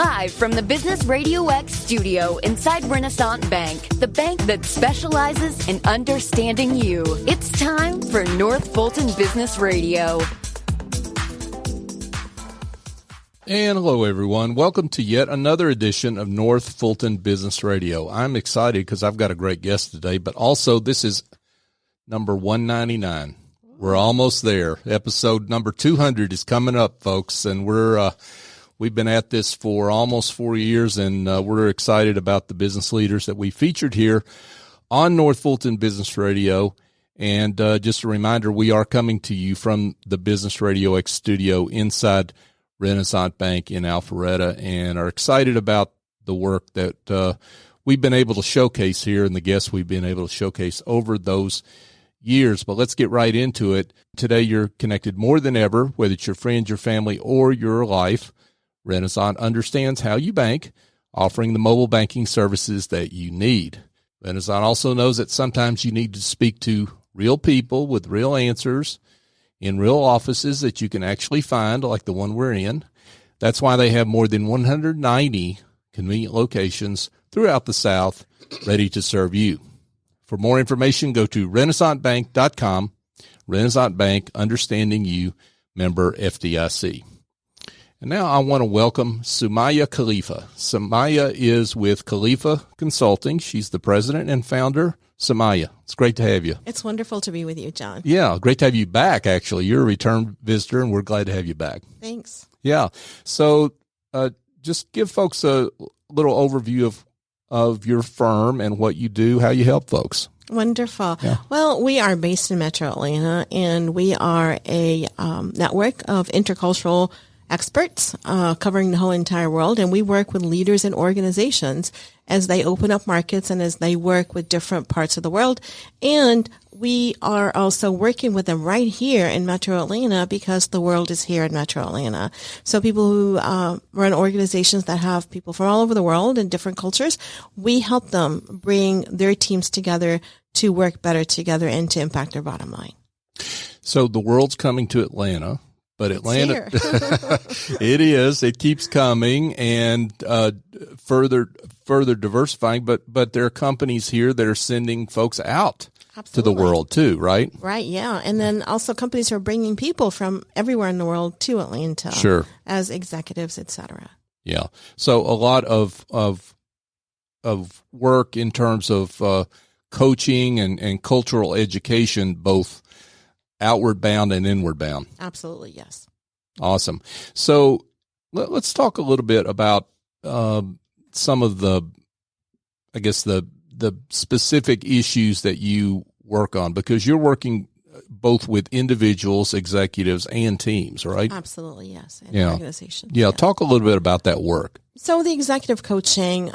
Live from the Business Radio X studio inside Renaissance Bank, the bank that specializes in understanding you. It's time for North Fulton Business Radio. And hello, everyone. Welcome to yet another edition of North Fulton Business Radio. I'm excited because I've got a great guest today, but also this is number 199. We're almost there. Episode number 200 is coming up, folks, and we've been at this for almost 4 years, and we're excited about the business leaders that we featured here on North Fulton Business Radio. And just a reminder, we are coming to you from the Business Radio X studio inside Renaissance Bank in Alpharetta, and are excited about the work that we've been able to showcase here and the guests we've been able to showcase over those years. But let's get right into it. Today, you're connected more than ever, whether it's your friends, your family, or your life. Renaissance understands how you bank, offering the mobile banking services that you need. Renaissance also knows that sometimes you need to speak to real people with real answers in real offices that you can actually find, like the one we're in. That's why they have more than 190 convenient locations throughout the South ready to serve you. For more information, go to renaissancebank.com. Renaissance Bank, understanding you, member FDIC. And now I want to welcome Soumaya Khalifa. Soumaya is with Khalifa Consulting. She's the president and founder. Soumaya, it's great to have you. It's wonderful to be with you, John. Yeah, great to have you back, actually. You're a return visitor, and we're glad to have you back. Thanks. Yeah. So just give folks a little overview of your firm and what you do, how you help folks. Wonderful. Yeah. Well, we are based in Metro Atlanta, and we are a network of intercultural experts covering the whole entire world, and we work with leaders and organizations as they open up markets and as they work with different parts of the world. And we are also working with them right here in Metro Atlanta because the world is here in Metro Atlanta. So people who run organizations that have people from all over the world and different cultures, we help them bring their teams together to work better together and to impact their bottom line. So the world's coming to Atlanta. But Atlanta, it is. It keeps coming and further diversifying. But there are companies here that are sending folks out to the world too, right? Right. Yeah, and then also companies who are bringing people from everywhere in the world to Atlanta, sure, as executives, etc. Yeah. So a lot of work in terms of coaching and cultural education, both outward bound and inward bound. Absolutely, yes. Awesome. So let's talk a little bit about some of the specific issues that you work on, because you're working both with individuals, executives, and teams, right? Absolutely, yes. And yeah. Organizations. Yeah. Talk a little bit about that work. So the executive coaching,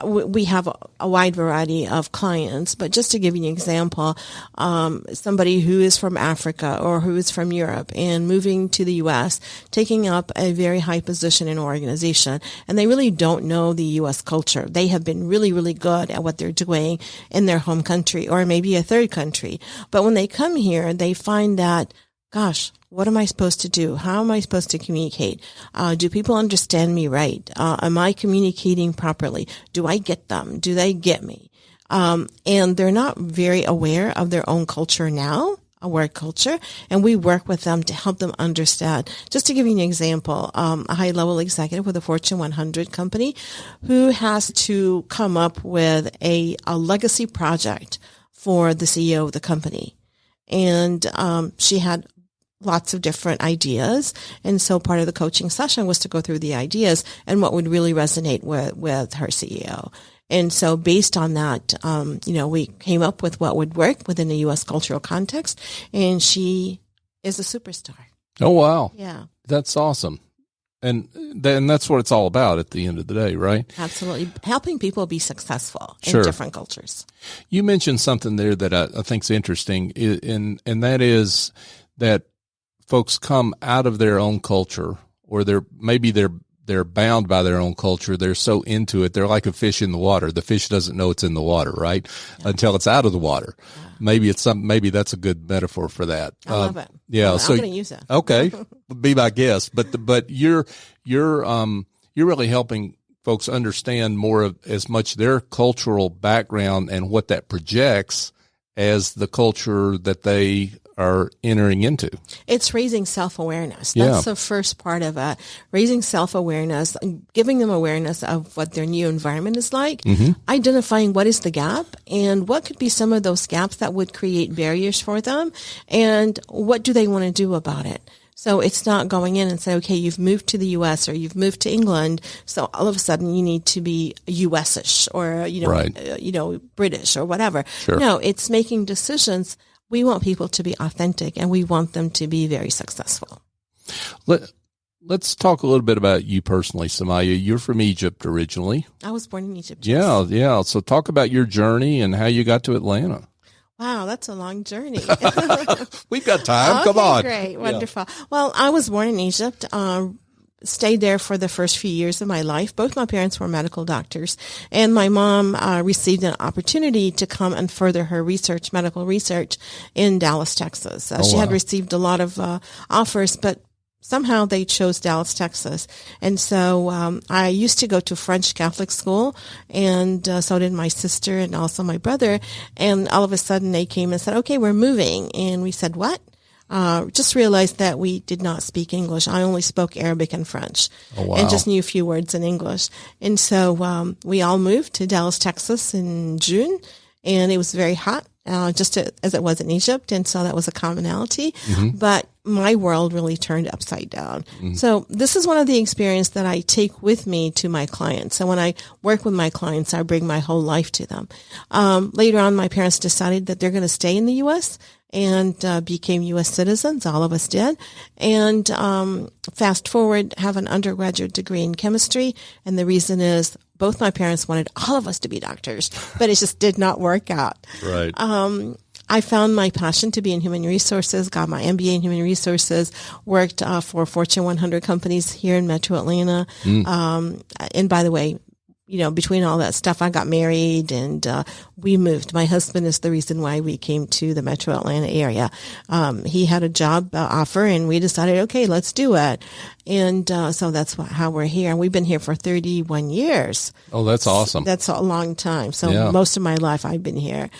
we have a wide variety of clients, but just to give you an example, somebody who is from Africa or who is from Europe and moving to the U.S., taking up a very high position in an organization, and they really don't know the U.S. culture. They have been really, really good at what they're doing in their home country or maybe a third country. But when they come here, they find that, gosh, what am I supposed to do? How am I supposed to communicate? Do people understand me right? Am I communicating properly? Do I get them? Do they get me? And they're not very aware of their own culture now, a work culture, and we work with them to help them understand. Just to give you an example, a high-level executive with a Fortune 100 company who has to come up with a legacy project for the CEO of the company. And she had lots of different ideas. And so part of the coaching session was to go through the ideas and what would really resonate with her CEO. And so based on that, we came up with what would work within the U.S. cultural context. And she is a superstar. Oh, wow. Yeah. That's awesome. And that's what it's all about at the end of the day, right? Absolutely. Helping people be successful in Sure. different cultures. You mentioned something there that I think is interesting, and that is that folks come out of their own culture, or they're bound by their own culture. They're so into it. They're like a fish in the water. The fish doesn't know it's in the water, right? Yeah. Until it's out of the water. Yeah. Maybe that's a good metaphor for that. I love it. Yeah. I'm so going to use that. Okay. Be my guest. But you're you're really helping folks understand more of as much their cultural background and what that projects as the culture that they are entering into. It's raising self-awareness. That's the first part of it. Raising self-awareness, giving them awareness of what their new environment is like, identifying what is the gap and what could be some of those gaps that would create barriers for them, and what do they want to do about it. So it's not going in and say, okay, you've moved to the U.S. or you've moved to England, so all of a sudden you need to be U.S.ish or, British or whatever. Sure. No, it's making decisions. We want people to be authentic and we want them to be very successful. Let's talk a little bit about you personally, Soumaya. You're from Egypt originally. I was born in Egypt. Yeah, yeah. So talk about your journey and how you got to Atlanta. Wow, that's a long journey. We've got time. Okay, come on. Great. Wonderful. Yeah. Well, I was born in Egypt, stayed there for the first few years of my life. Both my parents were medical doctors, and my mom received an opportunity to come and further her research, medical research, in Dallas, Texas. She had received a lot of offers, but somehow they chose Dallas, Texas. And so I used to go to French Catholic school, and so did my sister and also my brother. And all of a sudden they came and said, okay, we're moving. And we said, what? Just realized that we did not speak English. I only spoke Arabic and French. Oh, wow. And just knew a few words in English. And so we all moved to Dallas, Texas in June, and it was very hot. Just as it was in Egypt. And so that was a commonality, but my world really turned upside down. So this is one of the experiences that I take with me to my clients. So when I work with my clients, I bring my whole life to them. Later on, my parents decided that they're going to stay in the U.S. and became U.S. citizens. All of us did. And fast forward, have an undergraduate degree in chemistry. And the reason is both my parents wanted all of us to be doctors, but it just did not work out. Right. I found my passion to be in human resources, got my MBA in human resources, worked for Fortune 100 companies here in Metro Atlanta. And by the way, between all that stuff, I got married and we moved. My husband is the reason why we came to the Metro Atlanta area. He had a job offer and we decided, okay, let's do it. And so that's how we're here. And we've been here for 31 years. Oh, that's awesome. That's a long time. So most of my life I've been here.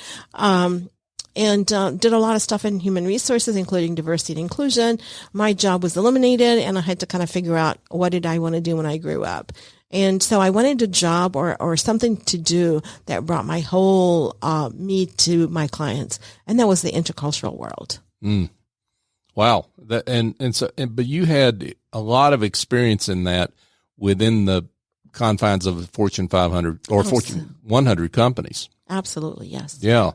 And did a lot of stuff in human resources, including diversity and inclusion. My job was eliminated and I had to kind of figure out what did I want to do when I grew up. And so I wanted a job or something to do that brought my whole me to my clients, and that was the intercultural world. Wow, but you had a lot of experience in that within the confines of Fortune 500 or Fortune 100 companies. Absolutely, yes. Yeah,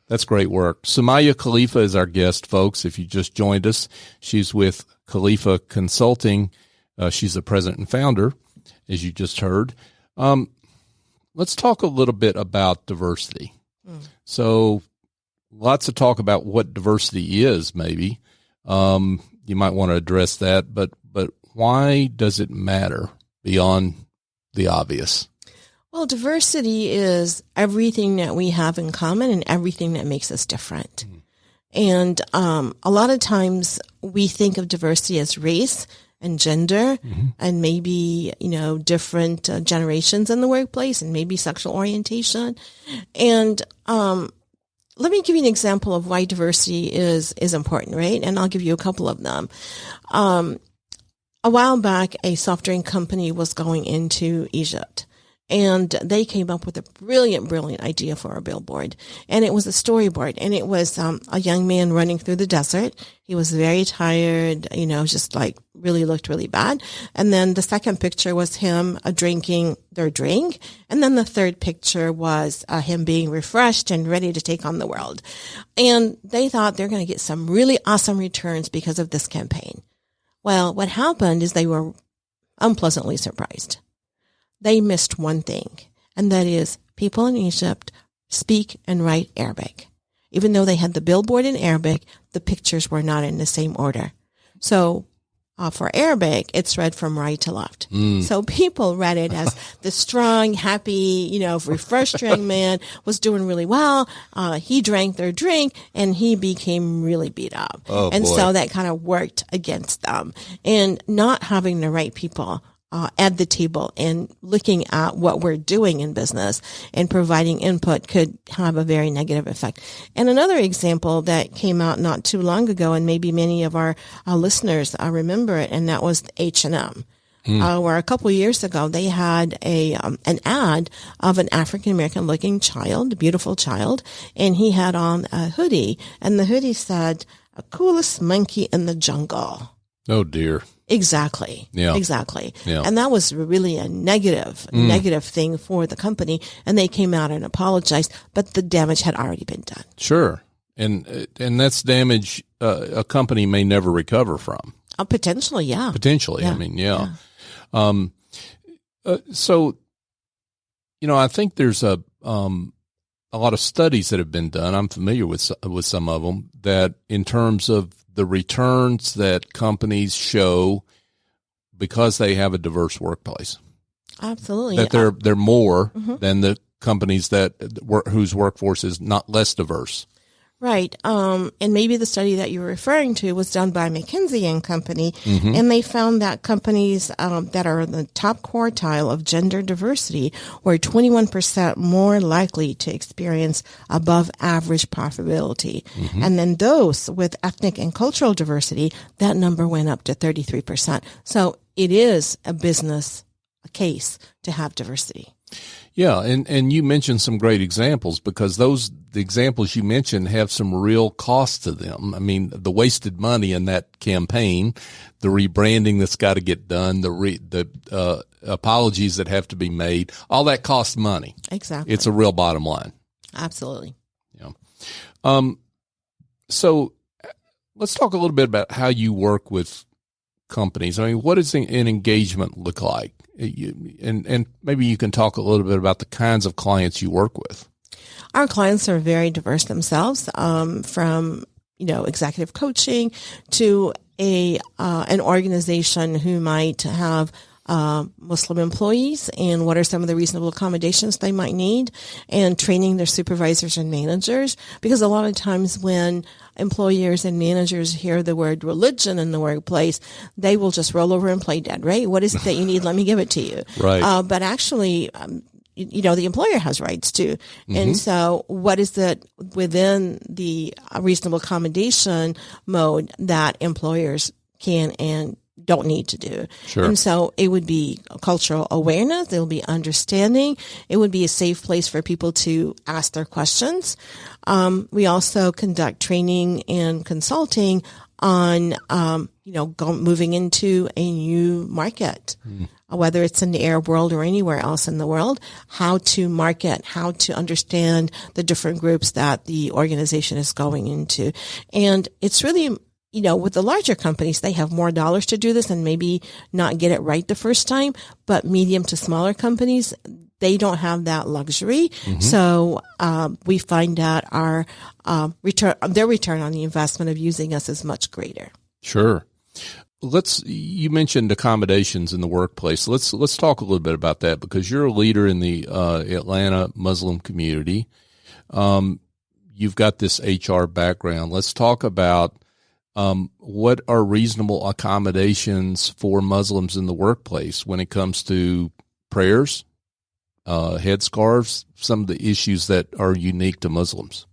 that's great work. Soumaya Khalifa is our guest, folks. If you just joined us, she's with Khalifa Consulting. She's the president and founder, as you just heard. Let's talk a little bit about diversity. So lots of talk about what diversity is, maybe. You might want to address that, but why does it matter beyond the obvious? Well, diversity is everything that we have in common and everything that makes us different. And a lot of times we think of diversity as race and gender and maybe, different generations in the workplace and maybe sexual orientation. And let me give you an example of why diversity is important, right? And I'll give you a couple of them. A while back, a soft drink company was going into Egypt. And they came up with a brilliant idea for a billboard. And it was a storyboard. And it was a young man running through the desert. He was very tired, just like really looked really bad. And then the second picture was him drinking their drink. And then the third picture was him being refreshed and ready to take on the world. And they thought they're going to get some really awesome returns because of this campaign. Well, what happened is they were unpleasantly surprised. They missed one thing, and that is people in Egypt speak and write Arabic. Even though they had the billboard in Arabic, the pictures were not in the same order. So for Arabic, it's read from right to left. So people read it as the strong, happy, refreshed young man was doing really well. He drank their drink and he became really beat up. Oh, and boy. So that kind of worked against them. And not having the right people at the table and looking at what we're doing in business and providing input could have a very negative effect. And another example that came out not too long ago, and maybe many of our listeners remember it, and that was H&M. Where a couple of years ago they had an ad of an African American looking child, a beautiful child, and he had on a hoodie, and the hoodie said, "Coolest monkey in the jungle." Oh dear. Exactly. Yeah. Exactly. Yeah. And that was really a negative thing for the company. And they came out and apologized, but the damage had already been done. Sure. And that's damage a company may never recover from. Potentially, yeah. Potentially. Yeah. I mean, yeah. So, I think there's a lot of studies that have been done. I'm familiar with some of them, that in terms of the returns that companies show because they have a diverse workplace. Absolutely. That they're more than the companies whose workforce is not less diverse. Right. And maybe the study that you're referring to was done by McKinsey & Company, and they found that companies that are in the top quartile of gender diversity were 21% more likely to experience above average profitability. And then those with ethnic and cultural diversity, that number went up to 33%. So it is a business case to have diversity. Yeah, and you mentioned some great examples, because the examples you mentioned have some real cost to them. I mean, the wasted money in that campaign, the rebranding that's got to get done, the apologies that have to be made, all that costs money. Exactly. It's a real bottom line. Absolutely. Yeah. So let's talk a little bit about how you work with companies. I mean, what does an engagement look like? And maybe you can talk a little bit about the kinds of clients you work with. Our clients are very diverse themselves, from executive coaching to an organization who might have Muslim employees, and what are some of the reasonable accommodations they might need, and training their supervisors and managers. Because a lot of times when employers and managers hear the word religion in the workplace, they will just roll over and play dead, right? What is it that you need? Let me give it to you. Right. But actually, the employer has rights too. And so what is it within the reasonable accommodation mode that employers can and don't need to do? Sure. And so it would be cultural awareness. It will be understanding. It would be a safe place for people to ask their questions. We also conduct training and consulting on, moving into a new market, whether it's in the Arab world or anywhere else in the world, how to market, how to understand the different groups that the organization is going into. And it's really, with the larger companies, they have more dollars to do this and maybe not get it right the first time, but medium to smaller companies, they don't have that luxury. So we find that our their return on the investment of using us is much greater. Sure. You mentioned accommodations in the workplace. Let's talk a little bit about that, because you're a leader in the Atlanta Muslim community. You've got this HR background. Let's talk about what are reasonable accommodations for Muslims in the workplace when it comes to prayers, headscarves, some of the issues that are unique to Muslims.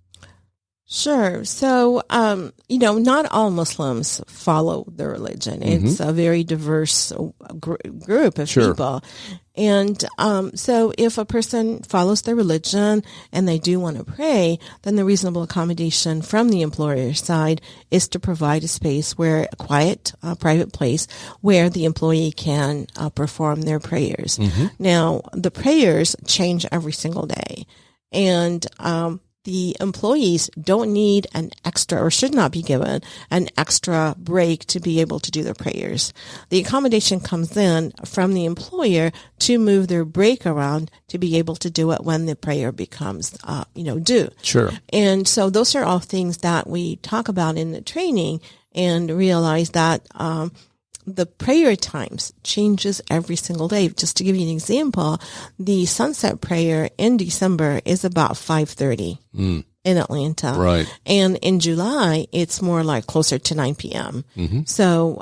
Sure. So, not all Muslims follow the religion. It's a very diverse group of people. And so if a person follows their religion and they do want to pray, then the reasonable accommodation from the employer's side is to provide a space where a quiet, private place where the employee can perform their prayers. Now, the prayers change every single day. And the employees don't need an extra, or should not be given an extra break to be able to do their prayers. The accommodation comes in from the employer to move their break around to be able to do it when the prayer becomes, due. Sure. And so those are all things that we talk about in the training, and realize that, the prayer times changes every single day. Just to give you an example, the sunset prayer in December is about 5:30 in Atlanta. Right. And in July, it's more like closer to 9 p.m. So,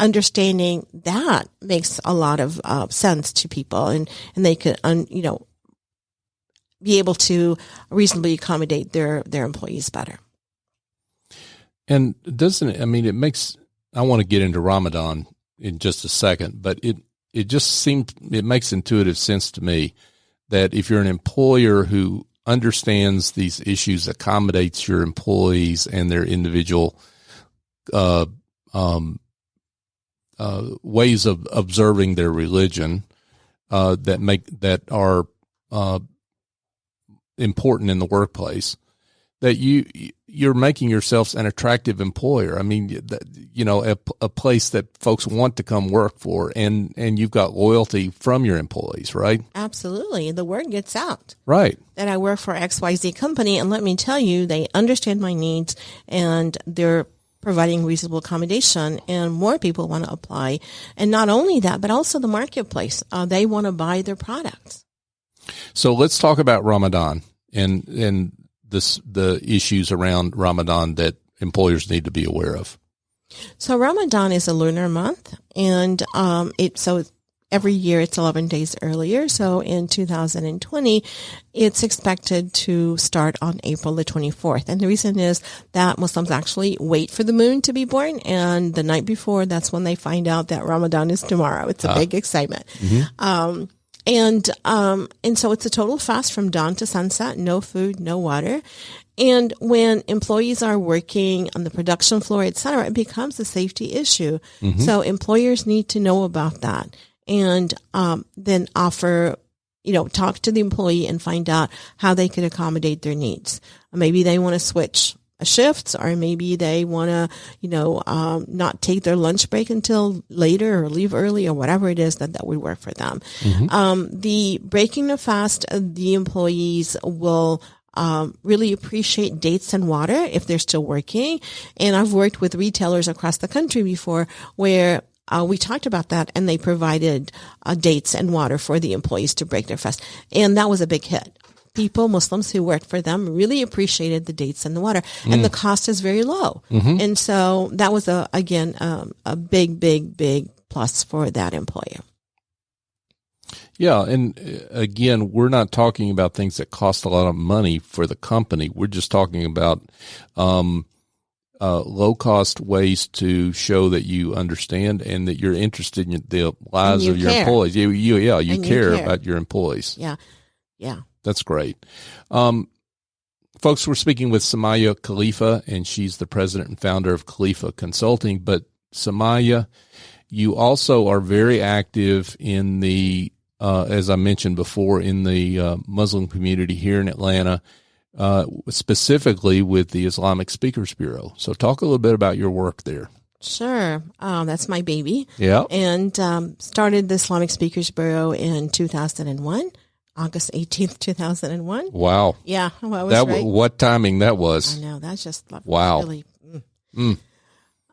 understanding that makes a lot of sense to people, and they could, be able to reasonably accommodate their employees better. And doesn't it, it makes, I want to get into Ramadan in just a second, but it makes intuitive sense to me that if you're an employer who understands these issues, accommodates your employees and their individual ways of observing their religion that are important in the workplace, that you're making yourselves an attractive employer. A place that folks want to come work for, and you've got loyalty from your employees, right? Absolutely. The word gets out. Right. That I work for XYZ company, and let me tell you, they understand my needs, and they're providing reasonable accommodation, and more people want to apply. And not only that, but also the marketplace. They want to buy their products. So let's talk about Ramadan and the issues around Ramadan that employers need to be aware of. So Ramadan is a lunar month, and every year it's 11 days earlier. So in 2020, it's expected to start on April the 24th. And the reason is that Muslims actually wait for the moon to be born, and the night before, that's when they find out that Ramadan is tomorrow. It's a big excitement. Mm-hmm. And so it's a total fast from dawn to sunset, no food, no water. And when employees are working on the production floor, et cetera, it becomes a safety issue. Mm-hmm. So employers need to know about that, and then offer, talk to the employee and find out how they can accommodate their needs. Maybe they want to switch shifts, or maybe they want to, not take their lunch break until later, or leave early, or whatever it is that would work for them. Mm-hmm. The breaking the fast, the employees will really appreciate dates and water if they're still working. And I've worked with retailers across the country before where we talked about that, and they provided dates and water for the employees to break their fast. And that was a big hit. Muslims who worked for them, really appreciated the dates and the water, and the cost is very low. Mm-hmm. And so that was a big plus for that employer. Yeah. And again, we're not talking about things that cost a lot of money for the company. We're just talking about, low cost ways to show that you understand and that you're interested in the lives of your employees. You care about your employees. Yeah. Yeah. That's great. Folks, we're speaking with Soumaya Khalifa, and she's the president and founder of Khalifa Consulting. But Soumaya, you also are very active in the, as I mentioned before, in the Muslim community here in Atlanta, specifically with the Islamic Speakers Bureau. So talk a little bit about your work there. Sure. That's my baby. Yeah. And started the Islamic Speakers Bureau in 2001. August 18th, 2001. Wow. Yeah. Well, I was right. What timing that was. I know. That's just wow. Really.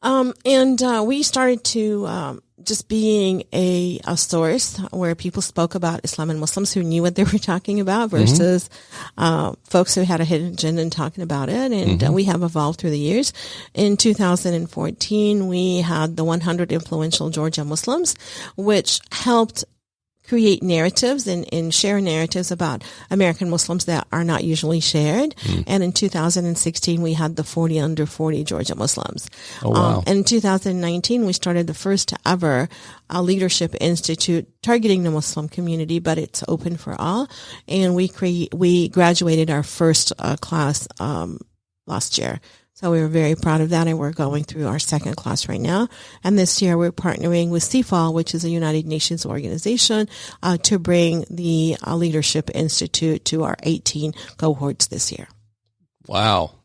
And we started to just being a source where people spoke about Islam and Muslims who knew what they were talking about versus folks who had a hidden agenda and talking about it. And we have evolved through the years. In 2014, we had the 100 Influential Georgia Muslims, which helped create narratives and share narratives about American Muslims that are not usually shared. And in 2016, we had the 40 under 40 Georgia Muslims. Oh, wow. And in 2019, we started the first ever leadership institute targeting the Muslim community, but it's open for all. And we graduated our first class last year. So we were very proud of that, and we're going through our second class right now. And this year we're partnering with CFAL, which is a United Nations organization, to bring the Leadership Institute to our 18 cohorts this year. Wow.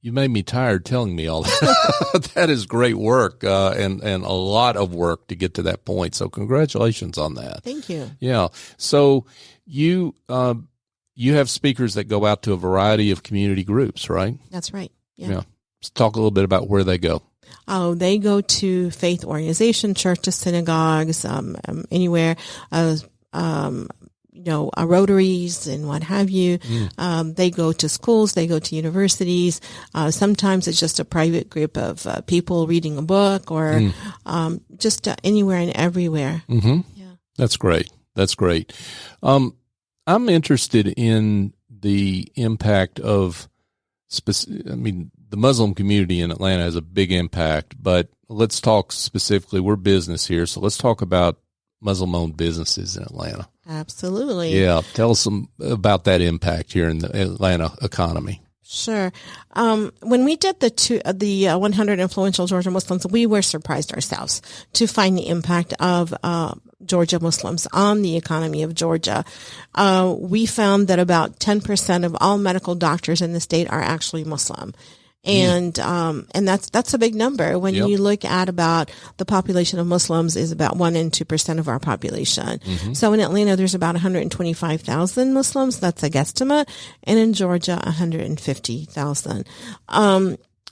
You made me tired telling me all that. That is great work, and a lot of work to get to that point. So congratulations on that. Thank you. Yeah. So you have speakers that go out to a variety of community groups, right? That's right. Yeah. Let's talk a little bit about where they go. Oh, they go to faith organizations, churches, synagogues, anywhere. Rotaries and what have you. They go to schools, they go to universities. Sometimes it's just a private group of people reading a book or just anywhere and everywhere. Mm-hmm. Yeah. That's great. That's great. I'm interested in the impact of the Muslim community in Atlanta has a big impact, but let's talk specifically. We're business here, so let's talk about Muslim-owned businesses in Atlanta. Absolutely. Yeah. Tell us about that impact here in the Atlanta economy. Sure. When we did the 100 influential Georgia Muslims, we were surprised ourselves to find the impact of Georgia Muslims on the economy of Georgia. We found that about 10% of all medical doctors in the state are actually Muslim. And that's a big number when you look at about the population of Muslims is about 1% and 2% of our population. Mm-hmm. So in Atlanta, there's about 125,000 Muslims. That's a guesstimate. And in Georgia, 150,000.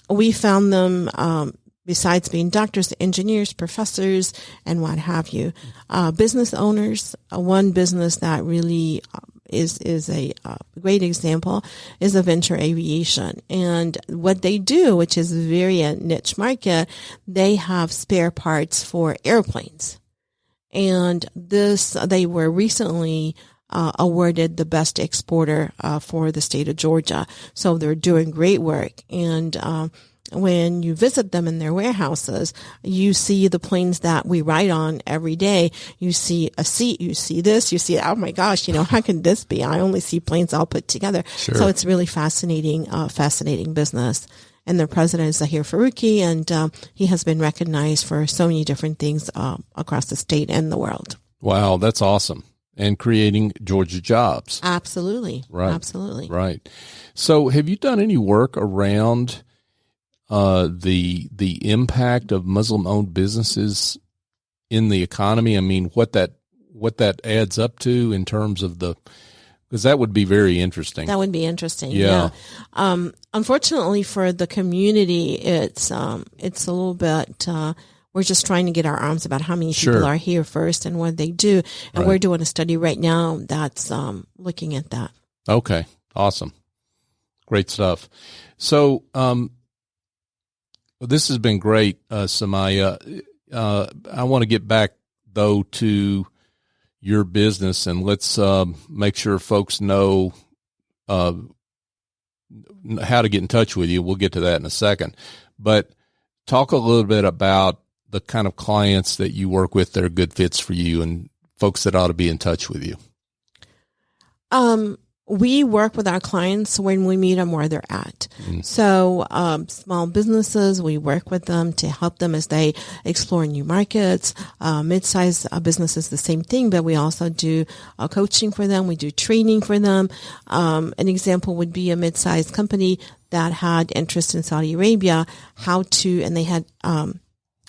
We found them, besides being doctors, engineers, professors, and what have you, business owners. One business that really is a great example is a venture aviation. And what they do, which is very a niche market, they have spare parts for airplanes. And they were recently awarded the best exporter for the state of Georgia. So they're doing great work. And when you visit them in their warehouses, you see the planes that we ride on every day. You see a seat, you see this, you see, oh my gosh, how can this be? I only see planes all put together. Sure. So it's really fascinating business. And their president is Zahir Faruqi, and he has been recognized for so many different things across the state and the world. Wow, that's awesome. And creating Georgia jobs. Absolutely. Right. Absolutely. Right. So have you done any work around the impact of Muslim-owned businesses in the economy? I mean, what that adds up to in terms of because that would be very interesting. That would be interesting. Yeah. Unfortunately for the community, it's a little bit, we're just trying to get our arms about how many people are here first and what they do. And we're doing a study right now that's looking at that. Okay. Awesome. Great stuff. So, this has been great, Soumaya. I want to get back, though, to your business, and let's make sure folks know how to get in touch with you. We'll get to that in a second. But talk a little bit about the kind of clients that you work with that are good fits for you and folks that ought to be in touch with you. We work with our clients when we meet them where they're at. Mm. So, small businesses, we work with them to help them as they explore new markets. Mid-sized businesses, the same thing, but we also do coaching for them. We do training for them. An example would be a mid-sized company that had interest in Saudi Arabia, and they had,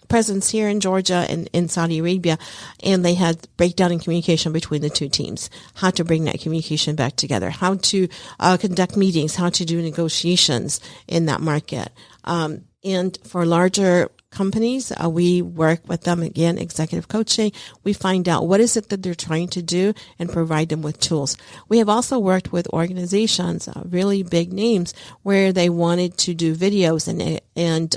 presence here in Georgia and in Saudi Arabia, and they had breakdown in communication between the two teams, how to bring that communication back together, how to conduct meetings, how to do negotiations in that market. And for larger companies, we work with them, again, executive coaching. We find out what is it that they're trying to do and provide them with tools. We have also worked with organizations, really big names, where they wanted to do videos and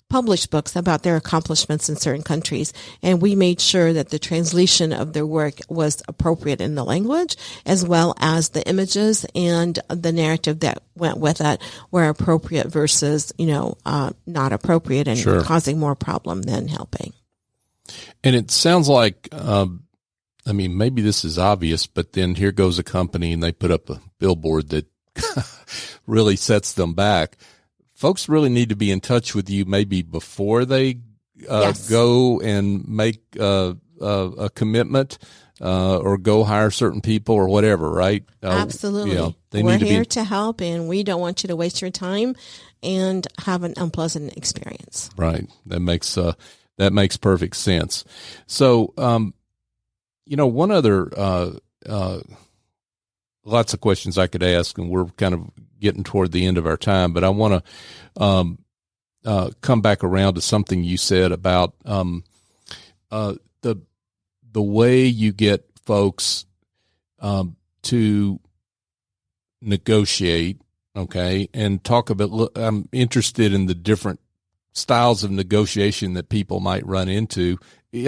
publish books about their accomplishments in certain countries. And we made sure that the translation of their work was appropriate in the language, as well as the images and the narrative that went with it were appropriate versus, not appropriate and causing more problem than helping. And it sounds like, maybe this is obvious, but then here goes a company and they put up a billboard that really sets them back. Folks really need to be in touch with you maybe before they go and make a commitment or go hire certain people or whatever, right? Absolutely. We're here to help, and we don't want you to waste your time and have an unpleasant experience. Right. That makes perfect sense. So, one other lots of questions I could ask, and we're kind of getting toward the end of our time, but I want to come back around to something you said about the way you get folks to negotiate, okay, and talk about, I'm interested in the different styles of negotiation that people might run into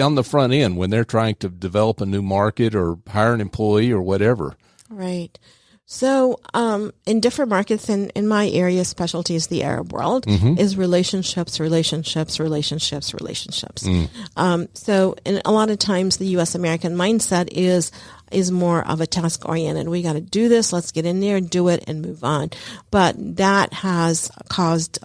on the front end when they're trying to develop a new market or hire an employee or whatever. Right. So, in different markets, in my area, specialty is the Arab world, is relationships. So, and a lot of times the U.S. American mindset is more of a task oriented. We got to do this. Let's get in there and do it and move on. But that has caused,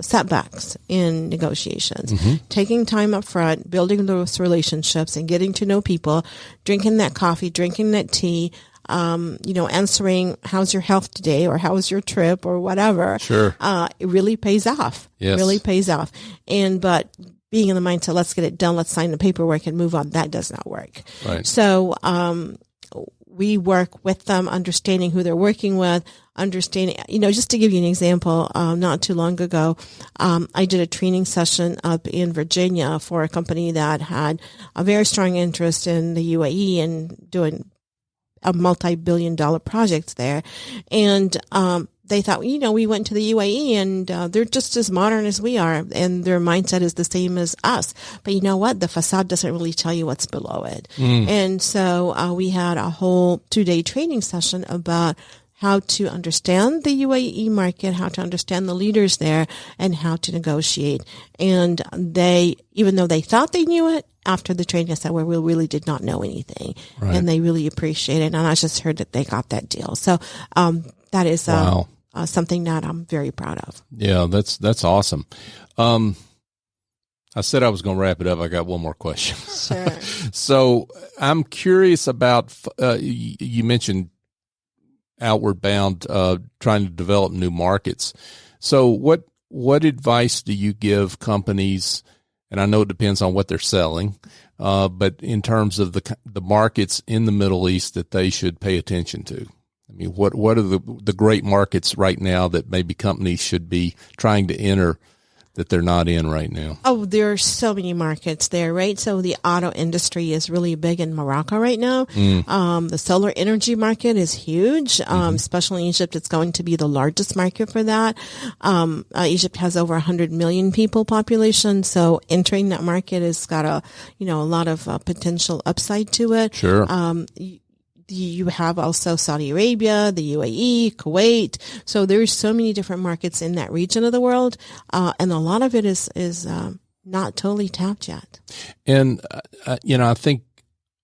setbacks in negotiations. Taking time up front, building those relationships and getting to know people, drinking that coffee, drinking that tea, answering how's your health today or how's your trip or whatever. Sure. It really pays off. Yes. Really pays off. But being in the mindset, let's get it done, let's sign the paperwork and move on, that does not work. Right. So, we work with them, understanding who they're working with, understanding, just to give you an example, not too long ago, I did a training session up in Virginia for a company that had a very strong interest in the UAE and doing a multi-billion-dollar projects there. And, they thought, we went to the UAE and they're just as modern as we are and their mindset is the same as us. But you know what? The facade doesn't really tell you what's below it. And so we had a whole 2-day training session about how to understand the UAE market, how to understand the leaders there, and how to negotiate. And they, even though they thought they knew it, after the training, I said, well, we really did not know anything. Right. And they really appreciate it. And I just heard that they got that deal. So that is wow. Something that I'm very proud of. Yeah, that's awesome. I said I was going to wrap it up. I got one more question. Sure. So I'm curious about, you mentioned outward bound, trying to develop new markets. So what advice do you give companies? And I know it depends on what they're selling, but in terms of the markets in the Middle East that they should pay attention to. I mean, what are the great markets right now that maybe companies should be trying to enter that they're not in right now? Oh, there are so many markets there, right? So the auto industry is really big in Morocco right now. The solar energy market is huge, especially in Egypt. It's going to be the largest market for that. Egypt has over 100 million people population. So entering that market has got a lot of potential upside to it. Sure. You have also Saudi Arabia, the UAE, Kuwait. So there's so many different markets in that region of the world. And a lot of it is not totally tapped yet. And, I think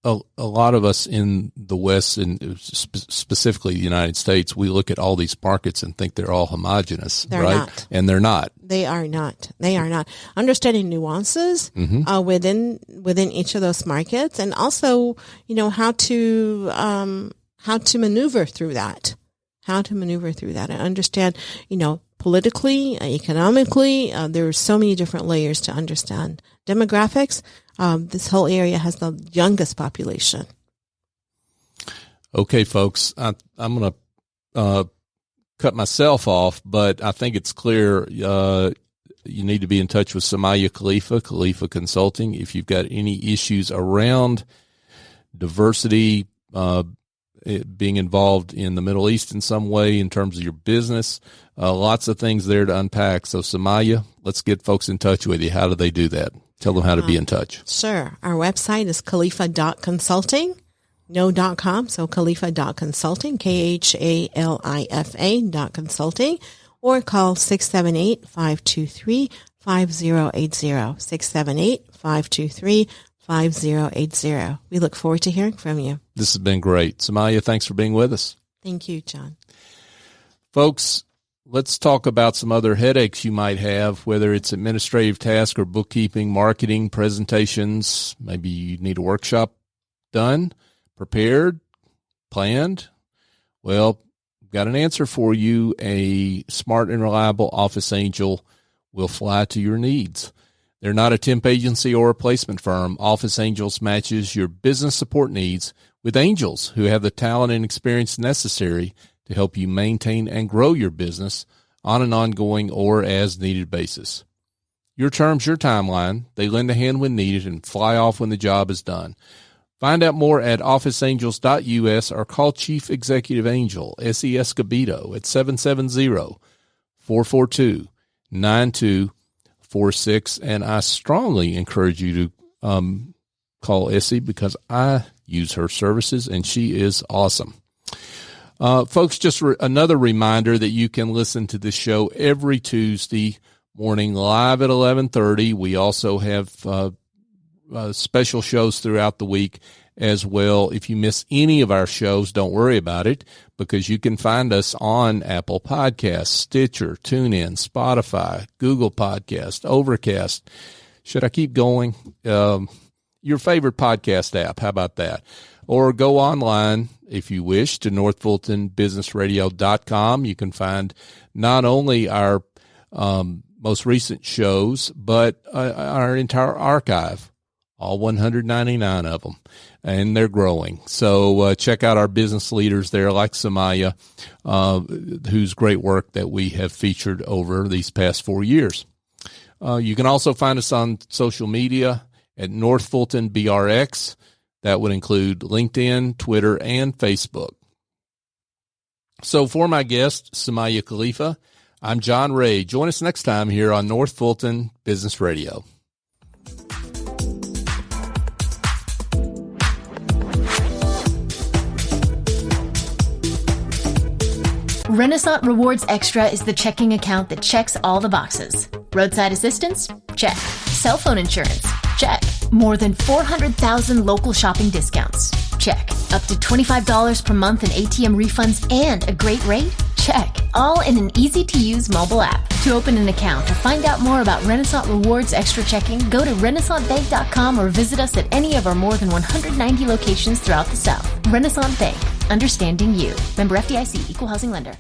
a lot of us in the West and specifically the United States, we look at all these markets and think they're all homogenous, they're right? Not. And they're not. They are not. They are not. Understanding nuances within each of those markets, and also how to maneuver through that. How to maneuver through that and understand politically, economically. There are so many different layers to understand. Demographics. This whole area has the youngest population. Okay, folks, I'm going to cut myself off, but I think it's clear you need to be in touch with Soumaya Khalifa Consulting. If you've got any issues around diversity, being involved in the Middle East in some way in terms of your business, lots of things there to unpack. So, Soumaya, let's get folks in touch with you. How do they do that? Tell them how to be in touch. Sure. Our website is khalifa.consulting. No.com, so khalifa.consulting, KHALIFA.consulting, or call 678-523-5080, 678-523-5080. We look forward to hearing from you. This has been great. Soumaya, thanks for being with us. Thank you, John. Folks, let's talk about some other headaches you might have, whether it's administrative tasks or bookkeeping, marketing, presentations. Maybe you need a workshop done, prepared, planned. Well, I've got an answer for you. A smart and reliable office angel will fly to your needs. They're not a temp agency or a placement firm. Office Angels matches your business support needs with angels who have the talent and experience necessary to help you maintain and grow your business on an ongoing or as needed basis. Your terms, your timeline. They lend a hand when needed and fly off when the job is done. Find out more at officeangels.us or call Chief Executive Angel, S.E. Escobedo, at 770-442-9246. And I strongly encourage you to call Essie because I use her services, and she is awesome. Folks, just another reminder that you can listen to this show every Tuesday morning live at 11:30. We also have special shows throughout the week as well. If you miss any of our shows, don't worry about it, because you can find us on Apple Podcasts, Stitcher, TuneIn, Spotify, Google Podcast, Overcast. Should I keep going? Your favorite podcast app. How about that? Or go online, if you wish, to northfultonbusinessradio.com. You can find not only our most recent shows, but our entire archive, all 199 of them, and they're growing. So check out our business leaders there, like Soumaya, whose great work that we have featured over these past 4 years. You can also find us on social media at North Fulton BRX. That would include LinkedIn, Twitter, and Facebook. So for my guest, Soumaya Khalifa, I'm John Ray. Join us next time here on North Fulton Business Radio. Renaissance Rewards Extra is the checking account that checks all the boxes. Roadside assistance? Check. Cell phone insurance? Check. More than 400,000 local shopping discounts? Check. Up to $25 per month in ATM refunds and a great rate? Check. All in an easy-to-use mobile app. To open an account or find out more about Renaissance Rewards Extra Checking, go to renaissancebank.com or visit us at any of our more than 190 locations throughout the South. Renaissance Bank. Understanding you. Member FDIC. Equal housing lender.